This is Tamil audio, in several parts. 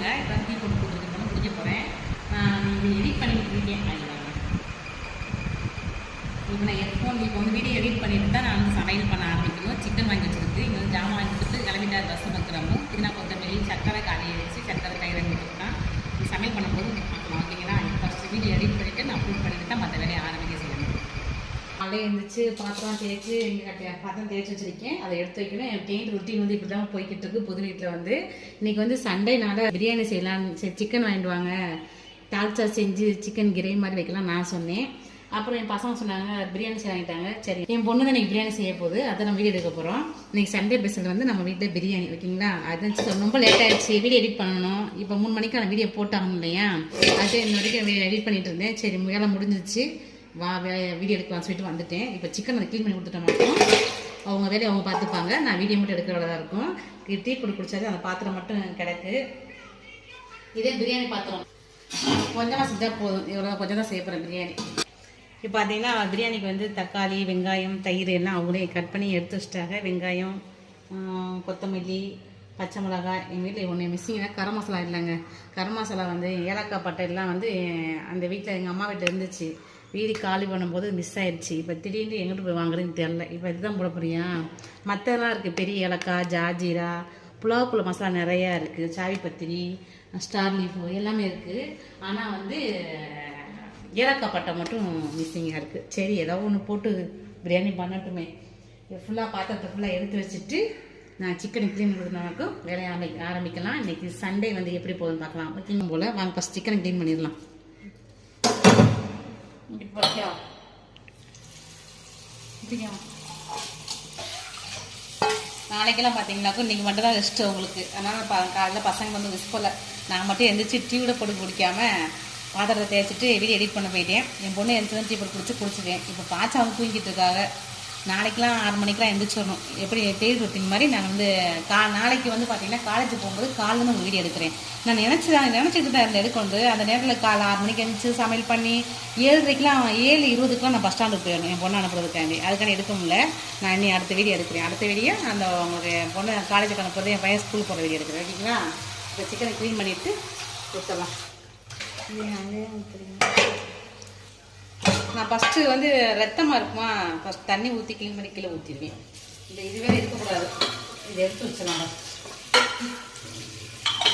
வாங்க. இப்போ டீ போட்டு கொடுத்துட்டு குடிக்க போகிறேன். இது எடிட் பண்ணிட்டு இருக்கேன். இப்போ நான் ஹெட்ஃபோன் இப்போ வந்து வீடியோ எடிட் பண்ணிட்டு தான் நான் வந்து சமையல் பண்ண ஆரம்பிக்கணும். சிக்கன் வாங்கி வச்சுருக்கு, இங்கே வந்து ஜாமான் வாங்கி கொடுத்து கிளம்பிட்டார் ரசம் வைக்கிறோம். புதினா கொத்தமல்லி சக்கரை காலையை வச்சு சக்கரை தயிர் வச்சுருக்கான். இது சமையல் பண்ணும்போது பார்க்கலாம். ஓகேங்களா? ஃபஸ்ட்டு வீடியோ எடிட் பண்ணிவிட்டு நான் அப்லோட் பண்ணிட்டு தான் மற்ற வேலையை ஆரம்பிக்க செய்யணும். காலையில் எழுந்திரிச்சு பாத்திரம் தேய்ச்சி பாத்திரம் தேய்ச்சி வச்சுருக்கேன். அதை எடுத்து வைக்கணும். என் டெய்லி ரொட்டீன் வந்து இப்படி தான் போய்கிட்டு இருக்கு. புது வீட்டில் வந்து இன்றைக்கி வந்து சண்டேனால பிரியாணி செய்யலாம், சிக்கன் வாங்கிட்டு வாங்க, தால்ச்சா செஞ்சு சிக்கன் கிரேவி மாதிரி வைக்கலாம் நான் சொன்னேன். அப்புறம் என் பசங்க சொன்னாங்க பிரியாணி செய்ய வாங்கிட்டாங்க. சரி, என் பொண்ணு தான் இன்றைக்கி பிரியாணி செய்ய போகுது. அதை நம்ம வீடியோ எடுக்க போகிறோம். இன்றைக்கி சண்டே ஸ்பெஷல் வந்து நம்ம வீட்டில் பிரியாணி. ஓகேங்களா? அது ரொம்ப லேட் ஆகிடுச்சு, வீடியோ எடிட் பண்ணணும். இப்போ 3 மணிக்கு அந்த வீடியோ போட்டாகணும் இல்லையா? அது இந்த வரைக்கும் எடிட் பண்ணிட்டு இருந்தேன். சரி, வேலை முடிஞ்சிச்சு, வீடியோ எடுக்கலாம் சொல்லிட்டு வந்துட்டேன். இப்போ சிக்கன் அதை க்ளீன் பண்ணி கொடுத்துட்ட மாட்டோம். அவங்க வேலையை அவங்க பார்த்துப்பாங்க. நான் வீடியோ மட்டும் எடுக்கிறதா தான் இருக்கும். டீ குடிச்சாது அந்த பாத்திரம் மட்டும் கிடக்கு. இதே பிரியாணி பாத்திரம் கொஞ்சமாக செஞ்சால் போதும். இவ்வளோ கொஞ்சம் தான் செய்ய போகிறேன் பிரியாணி. இப்போ பார்த்தீங்கன்னா பிரியாணிக்கு வந்து தக்காளி, வெங்காயம், தயிர் எல்லாம் அவங்களே கட் பண்ணி எடுத்து வச்சிட்டாங்க. வெங்காயம், கொத்தமல்லி, பச்சை மிளகாய். எங்கள் வீட்டில் ஒன்று மிஸ்ஸிங்னா கரம் மசாலா இல்லைங்க. கரம் மசாலா வந்து ஏலக்காய் பட்டை எல்லாம் வந்து அந்த வீட்டில் எங்கள் அம்மா வீட்டில் இருந்துச்சு. வீடு காலி பண்ணும்போது மிஸ் ஆயிடுச்சு. இப்போ திடீர்னு எங்கிட்டு போய் வாங்குறதுன்னு தெரில. இப்போ இதுதான் போட போறியா? மற்றெல்லாம் இருக்குது, பெரிய ஏலக்காய், ஜாஜீரா, புலாவுக்குள்ள மசாலா நிறையா இருக்குது, சாவி பத்திரி, ஸ்டார் லீஃப் எல்லாமே இருக்குது. ஆனால் வந்து ஏலக்காய் பட்டை மட்டும் மிஸ்ஸிங்காக இருக்குது. சரி, ஏதாவது ஒன்று போட்டு பிரியாணி பண்ணட்டுமே. ஃபுல்லாக பாத்திரத்தை ஃபுல்லாக எடுத்து வச்சுட்டு நான் சிக்கனை க்ளீன் கொடுத்தனாக்கும் வேலையை ஆரம்பிக்கலாம். இன்றைக்கி சண்டே வந்து எப்படி போகுதுன்னு பார்க்கலாம். ஓகேங்க போல் வாங்க ஃபஸ்ட் சிக்கனை க்ளீன் பண்ணிடலாம். நாளைக்கெல்லாம் பார்த்தீங்கன்னாக்கும் இன்றைக்கி மட்டும் தான் ரெஸ்ட்டு உங்களுக்கு. அதனால் காலையில் பசங்க வந்து மிஸ் பண்ணல. நான் மட்டும் எந்திரிச்சு டீ விட போட்டு குடிக்காமல் பாத்திரத்தை தேய்ச்சிட்டு வீடியோ எடிட் பண்ண போயிட்டேன். என் பொண்ணு எந்திரிச்சு டீ போட்டு குடிச்சிட்டேன். இப்போ பாச்சா வந்து தூங்கிட்டு இருக்காங்க. நாளைக்கெலாம் 6 மணிக்கெலாம் எந்திரிச்சிடணும். எப்படி டெய்லி ரொட்டீன் மாதிரி நான் வந்து நாளைக்கு வந்து பார்த்தீங்கன்னா காலேஜ் போகும்போது காலையில் ஒரு வீடியோ எடுக்கிறேன். நான் நினச்சிட்டு தான் இருந்தேன் எடுக்கொண்டு. அந்த நேரத்தில் காலை 6 மணிக்கு எழுந்திரிச்சு சமையல் பண்ணி 7:30க்கெலாம் 7:20க்கெலாம் நான் பஸ் ஸ்டாண்டுக்கு போயிடணும் என் பொண்ணு அனுப்புறதுக்காண்டி. அதுக்காண்டி எடுக்க முடியல. நான் இன்னும் அடுத்த வீடியோ எடுக்கிறேன். அடுத்த வீடியோ அந்த உங்களுக்கு என் பொண்ணு காலேஜுக்கு அனுப்புறது, என் பையன் ஸ்கூல் போகிற வீடியோ எடுக்கிறேன். ஓகேங்களா? இப்போ சிக்கனை க்ளீன் பண்ணிவிட்டு கொடுத்துடலாம். நான் ஃபஸ்ட்டு வந்து ரத்தமாக இருக்குமா, ஃபஸ்ட் தண்ணி ஊற்றி க்ளீன் பண்ணி கீழே ஊற்றிடுவேன். இந்த இதுவே இருக்கக்கூடாது. இதை எடுத்து வச்சிடலாம்.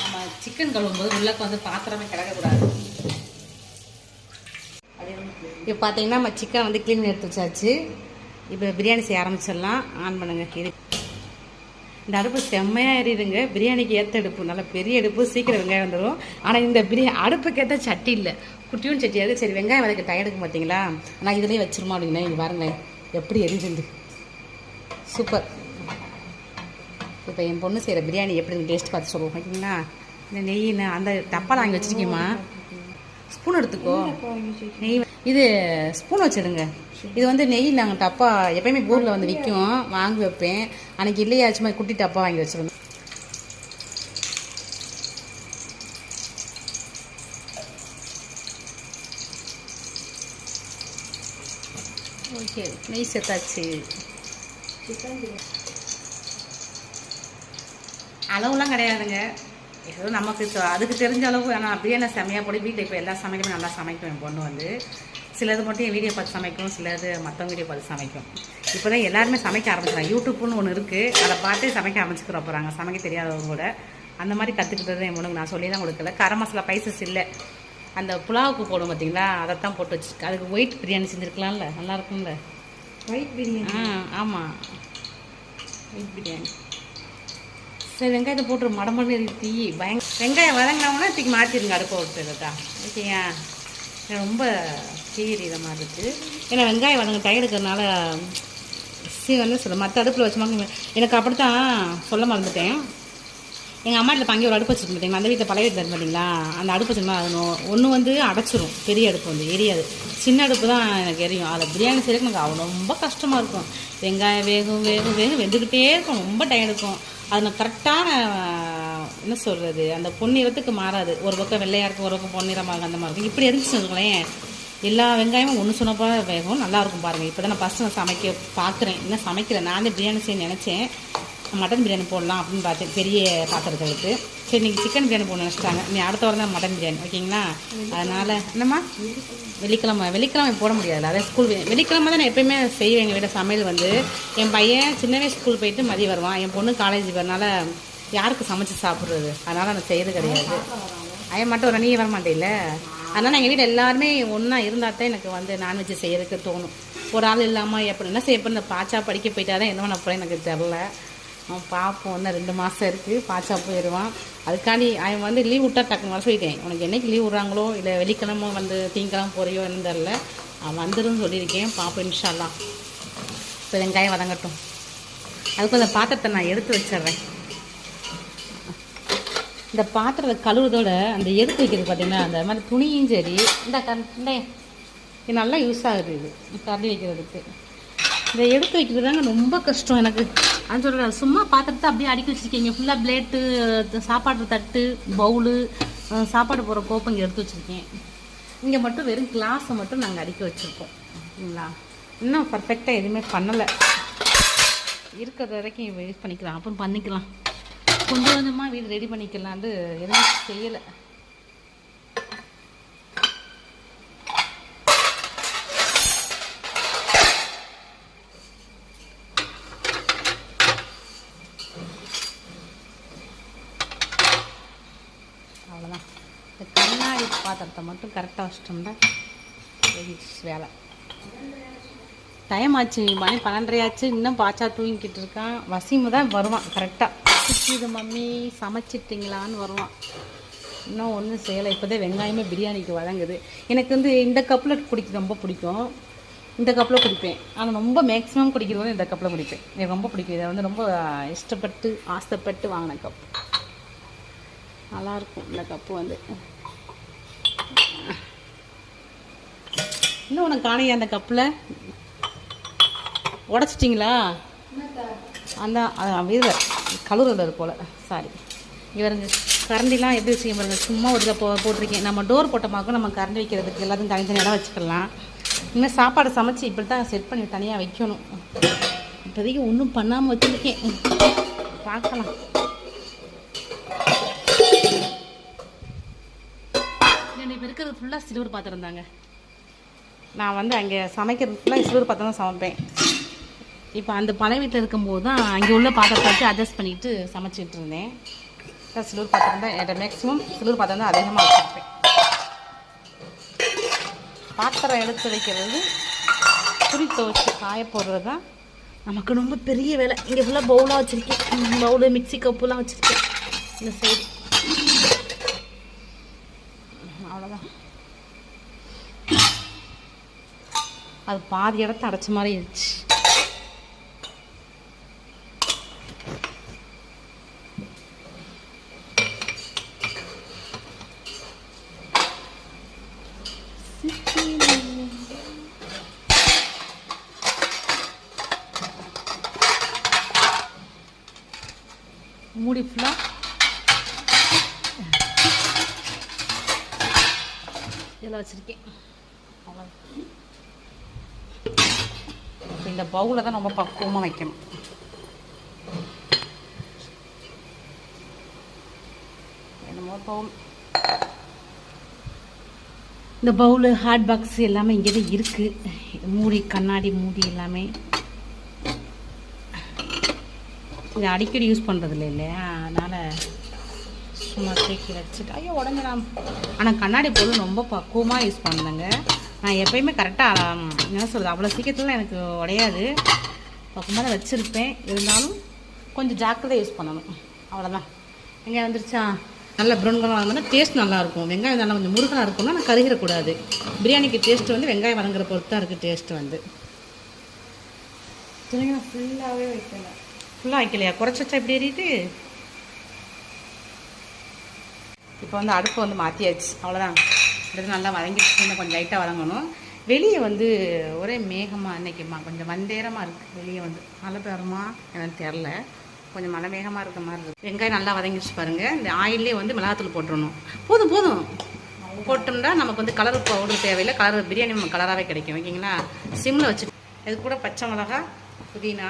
நம்ம சிக்கன் கழுவும்போது உள்ளக்கு வந்து பாத்திரமே கிடக்கக்கூடாது. இப்போ பார்த்தீங்கன்னா நம்ம சிக்கன் வந்து க்ளீன் பண்ணி எடுத்து வச்சாச்சு. இப்போ பிரியாணி செய்ய ஆரம்பிச்சிடலாம். ஆன் பண்ணுங்க. இந்த அடுப்பு செம்மையாக எறியுதுங்க. பிரியாணிக்கு ஏற்ற அடுப்பு, நல்ல பெரிய அடுப்பு, சீக்கிரம் வெங்காயம் வந்துடும். ஆனால் இந்த அடுப்புக்கு ஏற்ற சட்டி இல்லை, குட்டியும் சட்டியாக. சரி, வெங்காயம் வதக்க டயர்டுக்கு பார்த்தீங்களா? ஆனால் இதுலேயே வச்சிருமா அப்படின்னா இங்கே பாருங்களேன் எப்படி எரியுது. சூப்பர். இப்போ என் பொண்ணு செய்கிற பிரியாணி எப்படி டேஸ்ட் பார்த்து சொல்லுவோம். ஓகேங்களா? இந்த நெய் அந்த டப்பால் வாங்கி வச்சுருக்கீமா? ஸ்பூன் எடுத்துக்கோ. நெய் இது ஸ்பூன் வச்சுடுங்க. இது வந்து நெய் நாங்கள் டப்பா எப்பயுமே ஊரில் வந்து விற்கும், வாங்கி வைப்பேன். அன்றைக்கி இல்லையா சும்மா குட்டி டப்பா வாங்கி வச்சுருந்தேன். ஓகே, நெய் சேர்த்தாச்சு. அளவுலாம் கிடையாதுங்க, ஏதோ நமக்கு அதுக்கு தெரிஞ்ச அளவு. ஆனால் பிரியாணி செம்மையாக போய் வீட்டில் இப்போ எல்லா சமைக்கணும், நல்லா சமைக்கும் என் பொண்ணு வந்து. சிலது மட்டும் என் வீடியோ பார்த்து சமைக்கும், சிலது மற்றவங்க வீடியோ பார்த்து சமைக்கும். இப்போ தான் எல்லாருமே சமைக்க ஆரம்பிச்சுறாங்க. யூடியூப்னு ஒன்று இருக்குது, அதை பார்த்து சமைக்க ஆரம்பிச்சுக்கிற போகிறாங்க. சமைக்க தெரியாதவங்க கூட அந்த மாதிரி கற்றுக்கிட்டது என் பொண்ணுக்கு நான் சொல்லி தான் கொடுக்கல. கரம் மசாலா பைசஸ் இல்லை, அந்த புலாவுக்கு போடும் பார்த்தீங்களா, அதைத்தான் போட்டு வச்சுருக்கு. அதுக்கு ஒயிட் பிரியாணி செஞ்சுருக்கலாம்ல, நல்லா இருக்கும்ல ஒயிட் பிரியாணி. ஆமாம், ஒயிட் பிரியாணி. சரி, வெங்காயத்தை போட்டு மடமடன்னு தீ வெங்காயம் வதங்கினோம்னா தூக்கி மாற்றிடுங்க அடுப்பை விட்டுருக்கா. ஓகேயா? ரொம்ப தீரித மாதிரி இருக்குது. ஏன்னா வெங்காயம் வதங்க டயர்டுக்கிறதுனால வந்து சொல்ல மற்ற அடுப்பில் வச்சுமாங்க. எனக்கு அப்படி தான் சொல்ல மறந்துட்டேன். எங்கள் அம்மா வீட்டில் தங்கி ஒரு அடுப்பு வச்சுருக்க மாட்டேங்களா, அந்த வீட்டில் பழைய வீட்டில் இருந்து பார்த்தீங்களா, அந்த அடுப்பு வச்சுருந்தா அது ஒன்று வந்து அடைச்சிரும். பெரிய அடுப்பு வந்து எரியாது, சின்ன அடுப்பு தான் எனக்கு எரியும். அதை பிரியாணி செய்யறதுக்கு எனக்கு அவ்வளோ ரொம்ப கஷ்டமாக இருக்கும். வெங்காயம் வேகும் வேகும் வேகும் வெந்துக்கிட்டே இருக்கும், ரொம்ப டைம் எடுக்கும். அது நான் கரெக்டான என்ன சொல்கிறது, அந்த பொன்னிறத்துக்கு மாறாது. ஒரு பக்கம் வெள்ளையாக இருக்கும், ஒரு பக்கம் பொன்னிறமாக அந்த மாதிரி இருக்கும். இப்படி இருந்துச்சு வச்சுக்கோங்களேன், எல்லா வெங்காயமும் ஒன்று சொன்னப்போ வேகும், நல்லாயிருக்கும் பாருங்கள். இப்போ தான் நான் ஃபஸ்ட்டு நான் சமைக்க பார்க்குறேன், இன்னும் சமைக்கிறேன். நானே பிரியாணி செய்ய நினச்சேன், மட்டன் பிரியாணி போடலாம் அப்படின்னு பார்த்தேன் பெரிய பாத்திரத்தை எடுத்து. சரி நீங்கள் சிக்கன் பிரியாணி போடணும்னு நினச்சிட்டாங்க. நீ அடுத்த வாரம் தான் மட்டன் பிரியாணி ஓகேங்களா. அதனால் என்னம்மா வெள்ளிக்கிழமை போட முடியாது. அதாவது ஸ்கூல் வெள்ளிக்கிழமை தான் நான் எப்போயுமே செய்வேன். எங்கள் வீட்டில் சமையல் வந்து என் பையன் சின்னவே ஸ்கூல் போயிட்டு மதியம் வருவான். என் பொண்ணு காலேஜ் வரனால யாருக்கு சமைச்சு சாப்பிட்றது, அதனால் நான் செய்கிறது கிடையாது. அவன் மட்டும் ஒரு நீ வர மாட்டேல. அதனால் எங்கள் வீட்டில் எல்லாருமே ஒன்றா இருந்தால் தான் எனக்கு வந்து நான்வெஜ் செய்கிறதுக்கு தோணும். ஒரு ஆள் இல்லாமல் எப்படி என்ன செய்ய போகிற இந்த பாச்சா படிக்க போயிட்டா தான் என்ன பண்ண போகிறேன் எனக்கு தெரில. அவன் பார்ப்போம், இன்னும் 2 மாதம் இருக்குது, பாச்சா போயிடுவான். அதுக்காண்டி அவன் வந்து லீவ் விட்டா டக்குன்னு வர சொல்லிட்டேன். உனக்கு என்றைக்கு லீவ் விட்றாங்களோ இல்லை வெள்ளிக்கிழமை வந்து திங்கக்கிழமை போகிறியோ என்னன்னு தெரில, அவன் வந்துடும் சொல்லியிருக்கேன். பார்ப்போம் இன்ஷா அல்லாஹ். இப்போ வெங்காயம் வதங்கட்டும். அதுக்கு அந்த பாத்திரத்தை நான் எடுத்து வச்சிட்றேன். இந்த பாத்திரத்தை கழுவுறதோட அந்த எடுத்து வைக்கிறது பார்த்தீங்கன்னா அந்த மாதிரி துணியும் சரி இந்த இது நல்லா யூஸ் ஆகுது. இது கரண்டி வைக்கிறதுக்கு இதை எடுத்து வைக்கிறது தாங்க ரொம்ப கஷ்டம் எனக்கு. அது சொல்கிறேன், சும்மா பாத்திரத்தை அப்படியே அடுக்கி வச்சுருக்கீங்க. ஃபுல்லாக பிளேட்டு, சாப்பாடு தட்டு, பவுலு, சாப்பாடு போகிற கோப்பை இங்கே எடுத்து வச்சுருக்கேன். இங்கே மட்டும் வெறும் கிளாஸை மட்டும் நாங்கள் அடுக்கி வச்சுருக்கோம் சரிங்களா. இன்னும் பர்ஃபெக்டாக எதுவுமே பண்ணலை. இருக்கிற வரைக்கும் யூஸ் பண்ணிக்கலாம், அப்புறம் பண்ணிக்கலாம். கொஞ்சம் கொஞ்சமாக வீடு ரெடி பண்ணிக்கலான்ட்டு எதுவும் செய்யலை. அவ்வளோதான். இந்த கண்ணாடி பாத்திரத்தை மட்டும் கரெக்டாக வச்சிட்டோம்னா வேலை. டைம் ஆச்சு, மணி 12:30 ஆச்சு. இன்னும் பாச்சா தூங்கிக்கிட்டு இருக்கான். வசீமு தான் வருவான் கரெக்டாக. இது மம்மி சமைச்சிட்டிங்களான்னு வருவான். இன்னும் ஒன்றும் செய்யலை. இப்போதான் வெங்காயமே பிரியாணிக்கு வழங்குது. எனக்கு வந்து இந்த கப்பில் குடிக்க ரொம்ப பிடிக்கும். இந்த கப்பில் குடிப்பேன். ஆனால் ரொம்ப மேக்ஸிமம் குடிக்கிறது வந்து இந்த கப்பில் குடிப்பேன். எனக்கு ரொம்ப பிடிக்கும். இதை வந்து ரொம்ப இஷ்டப்பட்டு ஆசைப்பட்டு வாங்கின கப். நல்லாயிருக்கும் இந்த கப்பு வந்து. இன்னும் உனக்கு காணையா அந்த கப்பில் உடச்சிட்டிங்களா? அந்த வீரர் கழுவுறது போல். சாரி. இவருங்க கரண்டிலாம் எப்படி வச்சுக்க பாருங்க. சும்மா ஒரு இதில் போட்டிருக்கேன். நம்ம டோர் போட்டமாக்கும் நம்ம கரண்டி வைக்கிறதுக்கு எல்லாத்தையும் தனித்தனி இடம் வச்சுக்கலாம். இனிமேல் சாப்பாடு சமைச்சு இப்படி தான் செட் பண்ணி தனியாக வைக்கணும். இப்போதைக்கு ஒன்றும் பண்ணாமல் வச்சுருக்கேன். பார்க்கலாம். இப்போ இருக்கிறது ஃபுல்லாக சில்வர் பாத்திரம் தாங்க. நான் வந்து அங்கே சமைக்கிறது ஃபுல்லாக சில்வர் பாத்திரம் தான் சமைப்பேன். இப்போ அந்த பழைய வீட்டில் இருக்கும்போது தான் அங்கே உள்ள பாத்திரத்தை வச்சு அட்ஜஸ்ட் பண்ணிவிட்டு சமைச்சிட்டு இருந்தேன். சில்வர் பாத்திரம் தான் என்கிட்ட மேக்ஸிமம் சில்வர் பாத்திரம் தான் அதிகமாக வச்சுருப்பேன். பாத்திரம் எடுத்து வைக்கிறது, துணி துவைச்சி காய போடுறது தான் நமக்கு ரொம்ப பெரிய வேலை. இங்கே ஃபுல்லாக பவுலாக வச்சுருக்கேன். பவுலு, மிக்சி கப்புலாம் வச்சுருக்கேன் இந்த சைடு. அவ்வளோதான். அது பாதி இடத்த அடைச்ச மாதிரி இருந்துச்சு. மூடி ஃபுல்லாக இதில் வச்சுருக்கேன். அவ்வளோ. இந்த பவுலில் தான் ரொம்ப பக்குவமாக வைக்கணும். என்னமோ பவுல். இந்த பவுலு, ஹாட் பாக்ஸ் எல்லாமே இங்கே தான் இருக்குது. மூடி, கண்ணாடி மூடி எல்லாமே இது அடிக்கடி யூஸ் பண்ணுறது இல்லையா, அதனால் சும்மா தூக்கி வச்சுட்டு ஐயோ உடஞ்சிடாம. ஆனால் கண்ணாடி பொருள் ரொம்ப பக்குவமாக யூஸ் பண்ணுங்க. நான் எப்போயுமே கரெக்டாக என்ன சொல்கிறது, அவ்வளோ சீக்கிரத்தில் எனக்கு உடையாது. பக்குவமாக தான் வச்சுருப்பேன். இருந்தாலும் கொஞ்சம் ஜாக்கிரதை யூஸ் பண்ணணும். அவ்வளோதான். வெங்காயம் வந்துருச்சா? நல்லா ப்ரௌன் கலர் வந்தோம்னா டேஸ்ட் நல்லாயிருக்கும். வெங்காயம் நல்லா கொஞ்சம் முருகலாக இருக்கும்னா நான் கருகிடக்கூடாது. பிரியாணிக்கு டேஸ்ட்டு வந்து வெங்காயம் வதங்குற பொறுத்து தான் இருக்குது டேஸ்ட்டு வந்து. துணிங்க ஃபுல்லாகவே வைக்கல. ஃபுல்லாக வைக்கலையா? குறைச்சி வச்சா இப்படி ஏறிட்டு. இப்போ வந்து அடுப்பு வந்து மாற்றியாச்சு. அவ்வளோதான். இது நல்லா வதங்கிடுச்சு. இன்னும் கொஞ்சம் லைட்டாக வதங்கணும். வெளியே வந்து ஒரே மேகமாக இன்றைக்கிம்மா கொஞ்சம் மந்தேரமாக இருக்குது. வெளியே வந்து மழை பெறுமா எனக்கு தெரில. கொஞ்சம் மழை மேகமாக இருக்க மாதிரி இருக்குது. வெங்காயம் நல்லா வதங்கிடுச்சு பாருங்கள். இந்த ஆயிலே வந்து மிளகாத்தூள் போட்டுடணும். போதும் போட்டோம்னா நமக்கு வந்து கலர் பவுடர் தேவையில்லை. கலர் பிரியாணி கலராகவே கிடைக்கும். ஓகேங்களா? சிம்மில் வச்சு இது கூட பச்சை மிளகா, புதினா,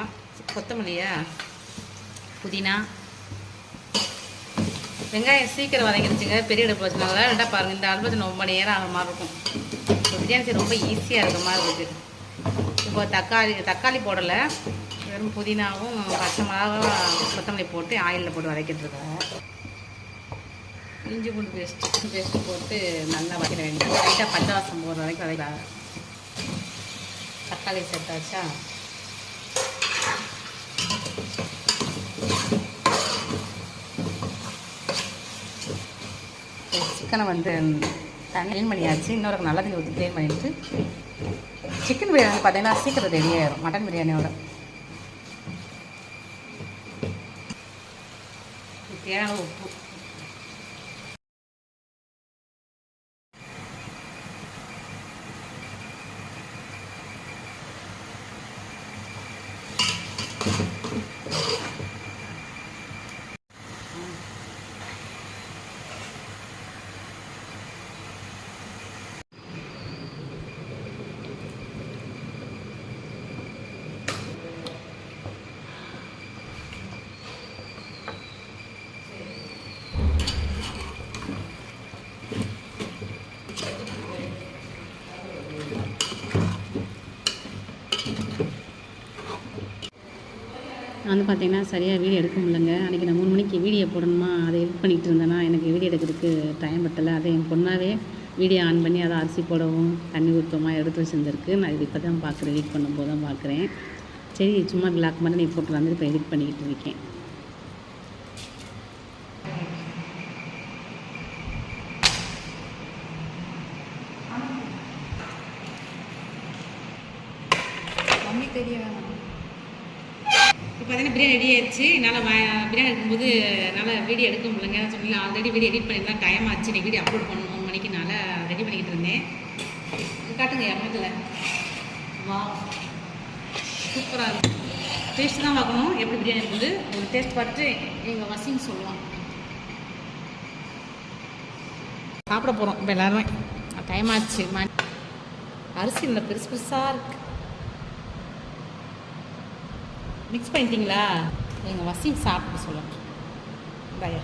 கொத்தமல்லியா புதினா, வெங்காயம் சீக்கிரம் வதங்கிடுச்சுங்க. பெரிய அடுப்பு வச்சுனால ரெண்டாக பாருங்கள். இந்த அடுப்பு ரொம்ப நேரம் ஆகிற மாதிரி இருக்கும். இப்போ பிரியாணி செய்ய ரொம்ப ஈஸியாக இருக்கிற மாதிரி இருக்குது. இப்போ தக்காளி போடலை, வெறும் புதினாவும் பச்சை மிளகா கொத்தமல்லி போட்டு ஆயிலில் போட்டு வதக்கிட்டு இருக்கோம். இஞ்சி பூண்டு பேஸ்ட்டு போட்டு நல்லா வதக்கிட வேண்டியது. லைட்டாக பச்சை வாசம் போடுற வரைக்கும் வதக்கலாம். தக்காளி சேர்த்தாச்சா, சிக்கனை வந்து க்ளீன் பண்ணியாச்சு. இன்னொரு நல்லா தண்ணி ஊற்றி க்ளீன் பண்ணிவிட்டு சிக்கன் பிரியாணி பார்த்தீங்கன்னா சீக்கிரம் ரெடி ஆயிடும் மட்டன் பிரியாணியோட. தேவையான உப்பு, நான் வந்து பார்த்திங்கன்னா சரியாக வீடியோ எடுக்க முடியலங்க. அன்றைக்கி நான் 3 மணிக்கு வீடியோ போடணுமா, அதை எடிட் பண்ணிகிட்டு இருந்தேன்னா எனக்கு வீடியோ எடுக்கிறதுக்கு டைம் பட்டலை. அதை என் பொண்ணாவே வீடியோ ஆன் பண்ணி அதை அரிசி போடவும் தண்ணி ஊற்றமா எடுத்து வச்சுருந்துருக்கு. நான் இது இப்போ தான் பார்க்குறேன், எடிட் பண்ணும்போது தான் பார்க்குறேன். சரி சும்மா பிளாக் பண்ணி நீ போட்டு வந்து இப்போ எடிட் பண்ணிக்கிட்டு இருக்கேன். மம்மி தெரிய இப்போ பார்த்தீங்கன்னா பிரியாணி ரெடி ஆயிடுச்சு. என்னால் பிரியாணி எடுக்கும்போது என்னால் வீடியோ எடுக்க முடியலங்க. சொன்னீங்க ஆல்ரெடி வீடியோ எடிட் பண்ணியிருந்தா டைம் ஆச்சு. நீ வீடியோ அப்லோட் பண்ணணும் 3 மணிக்கு. ரெடி பண்ணிக்கிட்டு இருந்தேன். காட்டுங்க எம்மத்தில். வா சூப்பராக இருக்கும். டேஸ்ட்டு தான் பார்க்கணும் எப்படி பிரியாணி இருக்குது. ஒரு டேஸ்ட் பார்த்துட்டு எங்கள் வசின்னு சொல்லுவான். சாப்பிட போகிறோம் இப்போ எல்லாருமே. டைம் ஆச்சு. அரிசி இல்லை பெருசு பெருசாக இருக்குது. மிக்ஸ் பண்ணிட்டீங்களா? எங்கள் வசிம் சாப்பிட்டு சொல்லணும். பயா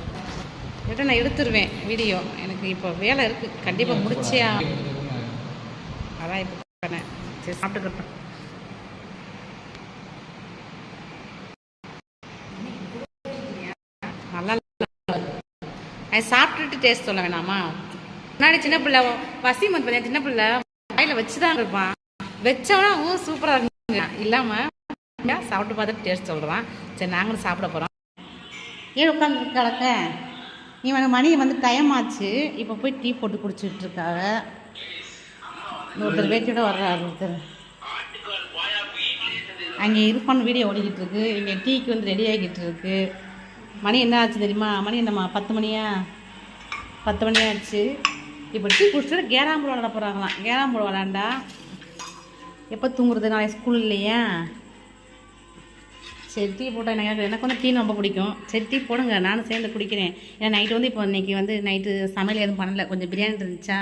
கேட்டால் நான் எடுத்துருவேன் வீடியோ. எனக்கு இப்போ வேலை இருக்குது, கண்டிப்பாக முடிச்சே. அதான் இப்போ பண்ணேன். சரி சாப்பிட்டுக்கிட்டேன். நல்லா அது சாப்பிட்டுட்டு டேஸ்ட் சொல்ல வேணாமா? முன்னாடி சின்ன பிள்ளை வசிம் வந்து பார்த்தீங்கன்னா சின்ன பிள்ளை வாயில் வச்சு தான் இருப்பான். வச்சோன்னா சூப்பராக இருக்குங்க. இல்லாமல் சாப்பிட்டு பார்த்துட்டு டேஸ்ட் சொல்கிறான். சரி நாங்களும் சாப்பிட போகிறோம். ஏன் உட்காந்து கிடக்க நீ மணி வந்து டைம் ஆச்சு. இப்போ போய் டீ போட்டு குடிச்சிட்டு இருக்காங்க. ஒருத்தர் வேட்டியோட வர்றாரு. ஒருத்தர் அங்கே இருப்பான்னு வீடியோ ஓடிக்கிட்டு இருக்கு. இங்கே டீக்கு வந்து ரெடி ஆகிக்கிட்டு இருக்கு. மணி என்ன ஆச்சு தெரியுமா? மணி என்னம்மா 10 மணியா? 10 மணி ஆச்சு. இப்போ டீ குடிச்சிட்டு கேராம் போர்டு விளாட போகிறாங்களாம். கேராம் போர்டு விளாண்டா எப்போ தூங்குறது? நாளைக்கு ஸ்கூல் இல்லையா? சரி டீ போட்டால் எனக்கு வந்து டீ ரொம்ப பிடிக்கும். சரி டீ போடுங்க, நானும் சேர்ந்து குடிக்கிறேன். ஏன்னா நைட்டு வந்து இப்போ இன்றைக்கி வந்து நைட்டு சமையல் எதுவும் பண்ணலை. கொஞ்சம் பிரியாணி இருந்துச்சா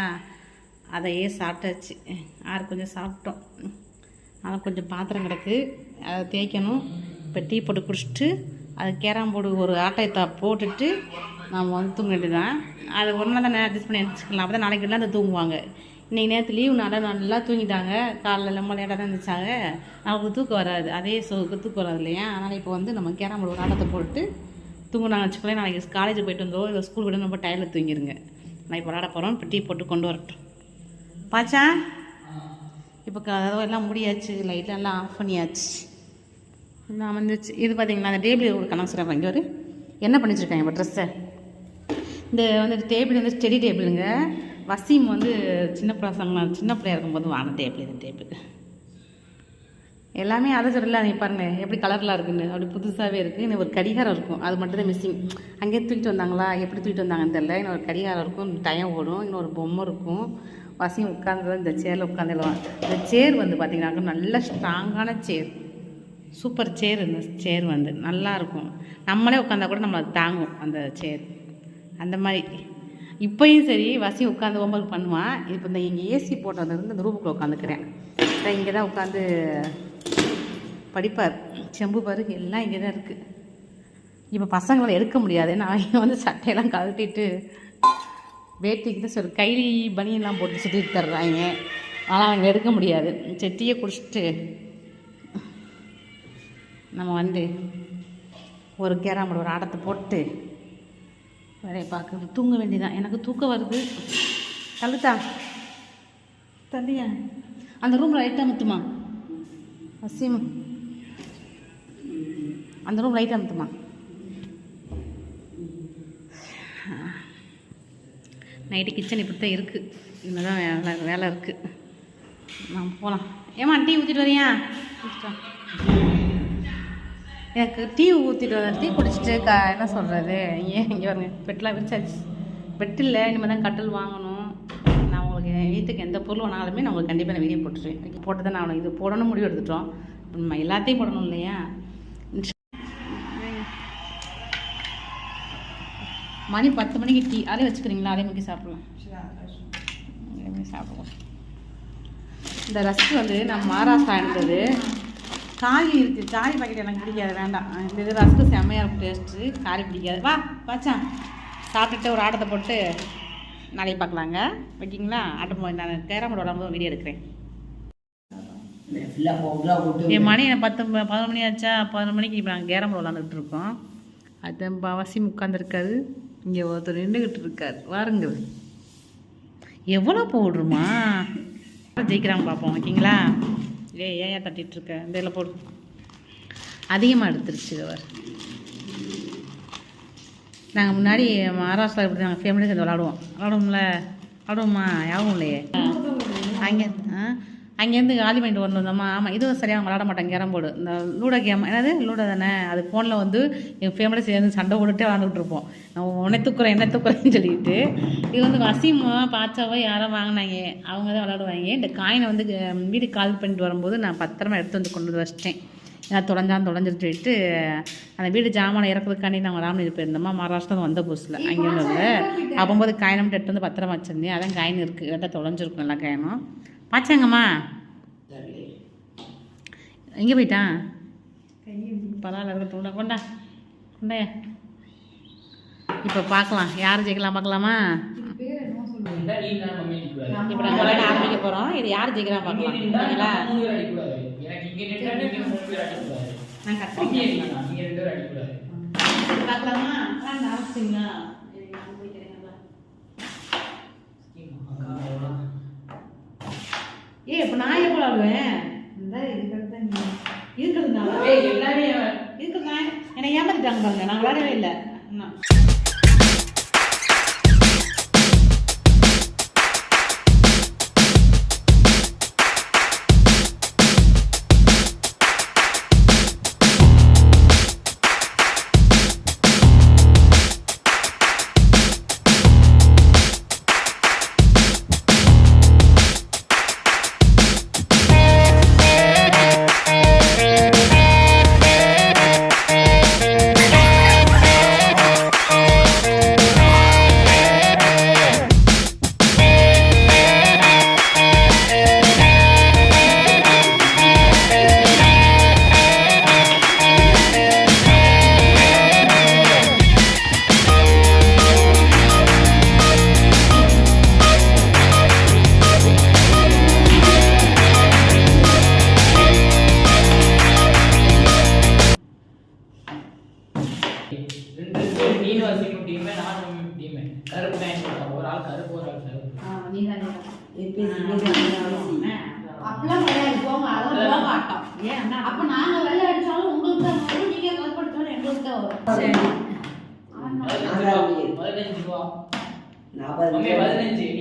அதையே சாப்பிட்டாச்சு. கொஞ்சம் சாப்பிட்டோம். ஆனால் கொஞ்சம் பாத்திரம் கிடக்கு, அதை தேய்க்கணும். இப்போ டீ போட்டு குடிச்சிட்டு அது கேரம் போர்டு ஒரு ஆட்டையத்தை போட்டுட்டு நம்ம வந்து தூங்க வேண்டியதான். அது ஒரு நாள் தான் அட்ஜஸ்ட் பண்ணி எடுத்துக்கலாம். அப்போ தான் நாளைக்கு எல்லாம் அந்த தூங்குவாங்க. இன்றைக்கி நேற்று லீவுனால நல்லா தூங்கிட்டாங்க. காலையில் ரொம்ப லேட்டாக தான் இருந்துச்சாங்க. நமக்கு தூக்கம் வராது, அதே தூக்கம் வராது இல்லையா? அதனால் இப்போ வந்து நம்ம கேரம் போர்டு ஒரு ஆட்டத்தை போட்டு தூங்குனாங்க வச்சுக்கலாம். நாளைக்கு காலேஜ் போய்ட்டு வந்தோம், இல்லை ஸ்கூல் விட ரொம்ப டயரில் தூங்கிடுங்க. நான் இப்போ விளாட போகிறோம். இப்போ டீ போட்டு கொண்டு வரட்டும். பாச்சா இப்போ கதவு எல்லாம் முடியாச்சு, லைட்லாம் எல்லாம் ஆஃப் பண்ணியாச்சு. நான் வந்துச்சு. இது பார்த்தீங்களா அந்த டேபிள் ஒரு கணக்கு சொல்கிறேன். இங்கே ஒரு என்ன பண்ணி வச்சுருக்காங்க இப்போ ட்ரெஸ்ஸை. இந்த வந்து டேபிள் வந்து ஸ்டெடி டேபிளுங்க. வசீம் வந்து சின்ன பிள்ளையா இருக்கும்போது வாங்கின டேபிள். இந்த டேபிள் எல்லாமே அதை சொல்லல. நீங்கள் பாருங்கள் எப்படி கலர்லாம் இருக்குன்னு. அப்படி புதுசாகவே இருக்குது. இன்னும் ஒரு கடிகாரம் இருக்கும், அது மட்டும் தான் மிஸ்ஸிங். அங்கேயே தூக்கிட்டு வந்தாங்களா, எப்படி தூக்கிட்டு வந்தாங்கன்னு தெரியல. இன்னொரு கடிகாரம் இருக்கும், டைம் ஓடும். இன்னொரு பொம்மை இருக்கும். வசீம் உட்காந்து இந்த சேரில் உட்காந்துடுவான். இந்த சேர் வந்து பார்த்திங்கனாக்கா நல்ல ஸ்ட்ராங்கான சேர், சூப்பர் சேர். இந்த சேர் வந்து நல்லாயிருக்கும். நம்மளே உட்காந்தா கூட நம்மளை தாங்கும் அந்த சேர். அந்த மாதிரி இப்போயும் சரி வசீம் உட்காந்து ஹோம்ஒர்க் பண்ணுவான். இப்போ இந்த இங்கே ஏசி போட்டதுலேருந்து இந்த ரூமுக்குள்ளே உட்காந்துக்கிறேன். இங்கே தான் உட்காந்து படிப்பார். செம்பு பாரு எல்லாம் இங்கே தான் இருக்குது. இப்போ பசங்களை எடுக்க முடியாது. நான் இங்கே வந்து சட்டையெல்லாம் கழட்டிட்டு வேட்டிக்கிட்ட சொல்லி கைலி பனியெல்லாம் போட்டு சுற்றிட்டு தர்றாங்க. ஆனால் அவங்க எடுக்க முடியாது. டீயை குடிச்சிட்டு நம்ம வந்து ஒரு கேராமோட ஒரு ஆட்டத்தை போட்டு வேலையை பார்க்க தூங்க வேண்டியதான். எனக்கு தூக்கம் வருது. தள்ளுத்தா தள்ளியா அந்த ரூமில் லைட்டாக அமுத்துமா அசிமா, அந்த ரூம் லைட்டாக அமுத்துமா. நைட்டு கிச்சன் இப்படி தான் இருக்குது. இன்னும் தான் வேலை இருக்குது. நான் போகலாம். ஏம்மா டீ ஊற்றிட்டு வரியா? எனக்கு டீ ஊற்றிட்டு வர டீ குடிச்சிட்டு என்ன சொல்கிறது, இங்கே வருங்க பெட்டெலாம் விரிச்சாச்சு. பெட்டு இல்லை, இனிமேல் தான் கட்டில் வாங்கணும். நான் உங்களுக்கு வீட்டுக்கு எந்த பொருள் வேணாலுமே நான் உங்களுக்கு கண்டிப்பாக நான் வீடியோ போட்டுருவேன். போட்டு தான் நான் இது போடணும் முடிவு எடுத்துட்டோம். நம்ம எல்லாத்தையும் போடணும் இல்லையா? மணி 10 மணிக்கு டீ அதே வச்சுக்கிறீங்களா? அதே மாதிரி சாப்பிட்லாம். சாப்பிடுவோம். இந்த ரஸ்க்கு வந்து நம்ம மகாராஷ்டிரா எடுத்தது. காய் இருக்குது, காய் பாக்கெட் எனக்கு பிடிக்காது, வேண்டாம். இந்த இது ரஸ்க்கு செம்மையாக இருக்கும் டேஸ்ட்டு. காரி பிடிக்காது. வா பாச்சான் சாப்பிட்டுட்டு ஒரு ஆட்டத்தை போட்டு நாளைக்கு பார்க்கலாங்க. வைக்கிங்களா? ஆட்டம் போய் நான் கேரமோட வரும்போது வீடியோ எடுக்கிறேன். என் மணி 11 மணி ஆச்சா? 11 மணிக்கு இப்போ நாங்கள் கேரமோட விளாண்டுக்கிட்டு இருக்கோம். அது வசிம் உட்காந்துருக்காரு. இங்கே ஒருத்தர் நின்றுக்கிட்டு இருக்கார். வாருங்க. எவ்வளோ போடுறோமா? ஜெயிக்கிறாங்க பார்ப்போம். ஓகேங்களா? ஏன் தட்டிகிட்ருக்க? இந்த இதில் போடு. அதிகமாக எடுத்துருச்சு அவர். நாங்கள் முன்னாடி மகாராஷ்டிரா இப்படி நாங்கள் ஃபேமிலியாக சேர்ந்து விளாடுவோம்மா? யாவும் இல்லையே. அங்கேருந்து காலி பண்ணிட்டு வந்தோம்மா. ஆமாம், இதுவும் சரியாக விளாட மாட்டாங்க. கேரம் போர்டு இந்த லூடோ கேம். என்னது லூடோ தானே? அது ஃபோனில் வந்து எங்கள் ஃபேமிலியாக சேர்ந்து சண்டை போட்டுகிட்டே விளாண்டுக்கிட்டு இருப்போம். நான் உன்னை தூக்குறேன் என்ன தூக்குறேன்னு சொல்லிட்டு. இது வந்து வசிமா பாச்சாவோ யாரோ வாங்கினாங்க, அவங்க தான் விளாடுவாங்க. இந்த காயினை வந்து வீட்டுக்கு கால் பண்ணிட்டு வரும்போது நான் பத்திரமா எடுத்து வந்து கொண்டு வந்து வச்சிட்டேன். ஏன்னா தொலைஞ்சிட்டு சொல்லிட்டு அந்த வீடு ஜாமானை இறக்குறதுக்காண்டி நாங்கள் ராமநீர் போயிருந்தோம்மா. மகாராஷ்டிரா வந்த புதுசில் அங்கேருந்து வந்து அப்போது காயினை மட்டும் எடுத்து வந்து பத்திரமா வச்சுருந்தேன். அதான் காயின் இருக்குது. இல்லாட்டா தொலைஞ்சிருக்கும் எல்லா காயினும். பாச்சாங்கம்மா எங்கே போயிட்டான்? பரவாயில்ல இருக்கட்டும். கொண்டாயா. இப்போ பார்க்கலாம் யார் ஜெயிக்கலாம். பார்க்கலாமா? இப்போ நம்ம விளையாட ஆரம்பிக்க போகிறோம். இது யார் ஜெயிக்கலாம் பார்க்கலாம். ஓகேங்களா? நான் பார்க்கலாமா? ஆரம்பிச்சிங்களா? இப்போ நான் எப்போ விளாடுவேன்? இருக்கிறதுனால என்னை ஏமாத்திட்டாங்க பாருங்க. நான் விளாடவே இல்லை. அப்பெல்லாம் கிடையாது. போங்க, அதெல்லாம் போக மாட்டோம். ஏன் அப்ப நாங்க வெள்ளை அடிச்சாலும் உங்களுக்கு தான் வரும், நீங்க கருப்பு அடிச்சாலும் எங்களுக்கு தான் வரும். சரி 15 ரூபா 15